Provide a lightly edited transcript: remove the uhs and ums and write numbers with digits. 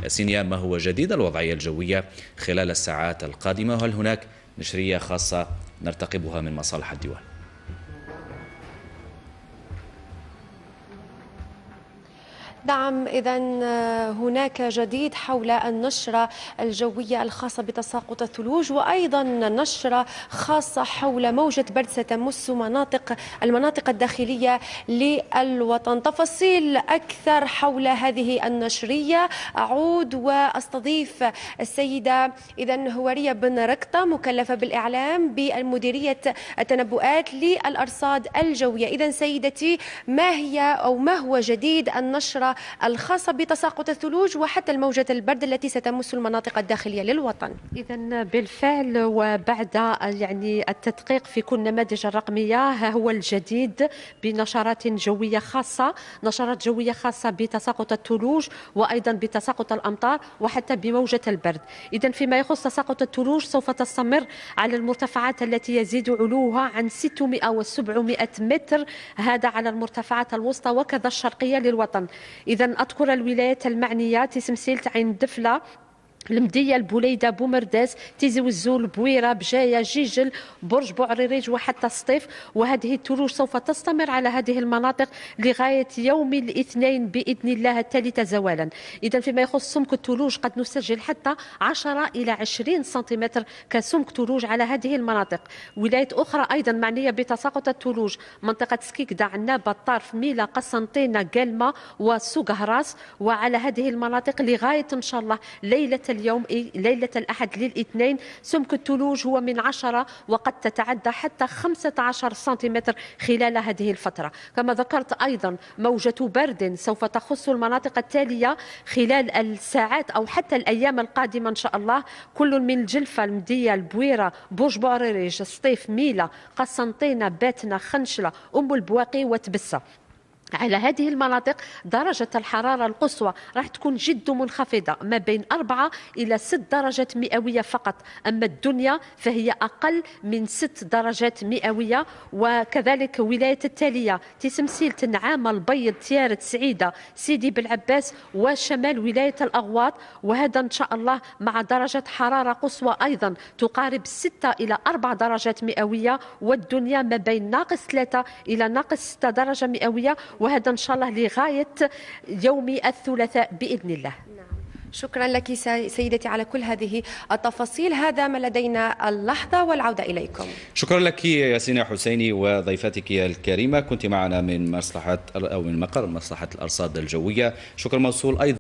ياسينيا، ما هو جديد الوضعية الجوية خلال الساعات القادمة، وهل هناك نشرية خاصة نرتقبها من مصالح الدول؟ نعم، إذا هناك جديد حول النشرة الجوية الخاصة بتساقط الثلوج، وأيضا نشرة خاصة حول موجة برد ستمس المناطق الداخلية للوطن. تفاصيل أكثر حول هذه النشرية أعود وأستضيف السيدة هوارية بن ركطة، مكلفة بالإعلام بمديرية التنبؤات للأرصاد الجوية. إذا سيدتي، ما هو جديد النشرة الخاصة بتساقط الثلوج وحتى الموجة البرد التي ستمس المناطق الداخلية للوطن؟ إذا بالفعل، وبعد التدقيق في كل النماذج الرقمية، ها هو الجديد بنشرات جوية خاصة، نشرات جوية خاصة بتساقط الثلوج وأيضا بتساقط الأمطار وحتى بموجة البرد. إذا فيما يخص تساقط الثلوج سوف تستمر على المرتفعات التي يزيد علوها عن 600 و 700 متر، هذا على المرتفعات الوسطى وكذا الشرقية للوطن. إذا أذكر الولايات المعنية: تسمسيلت، عين دفلة، المدية، البوليدة، بومرداس، تيزي وزول، بويرة، بجاية، جيجل، برج بوعريريج وحتى سطيف. وهذه الثلوج سوف تستمر على هذه المناطق لغاية يوم الاثنين بإذن الله الثالث زوالا. إذا فيما يخص سمك الثلوج قد نسجل حتى 10 إلى 20 سنتيمتر كسمك ثلوج على هذه المناطق. ولايات أخرى أيضا معنية بتساقط الثلوج: منطقة سكيكدا، عنابة، الطرف، ميلا، قسنطينة، قلمة وسوق هراس. وعلى هذه المناطق لغاية إن شاء الله ليلة الأحد للاثنين سمك الثلوج هو من 10 وقد تتعدى حتى 15 سنتيمتر خلال هذه الفترة. كما ذكرت أيضا موجة برد سوف تخص المناطق التالية خلال الساعات أو حتى الأيام القادمة إن شاء الله: كل من الجلفة، المدية، البويرة، برج بوعريريج، سطيف، ميلا، قسنطينة، باتنا، خنشلة، أم البواقي وتبسة. على هذه المناطق درجة الحرارة القصوى راح تكون جد منخفضة، ما بين 4 إلى 6 درجات مئوية فقط. أما الدنيا فهي أقل من 6 درجات مئوية. وكذلك ولاية التالية: تسمسيل، تنعامة، البيض، تيارت، سعيدة، سيدي بالعباس وشمال ولاية الأغواط. وهذا إن شاء الله مع درجة حرارة قصوى أيضا تقارب 6 إلى 4 درجات مئوية. والدنيا ما بين -3 إلى -6 درجة مئوية. وهذا إن شاء الله لغاية يوم الثلاثاء بإذن الله. شكرا لك سيدتي على كل هذه التفاصيل. هذا ما لدينا اللحظة، والعودة إليكم. شكرا لك ياسينيا حسيني وضيفتك الكريمة، كنت معنا من مقر مصلحة الأرصاد الجوية. شكرا موصول أيضا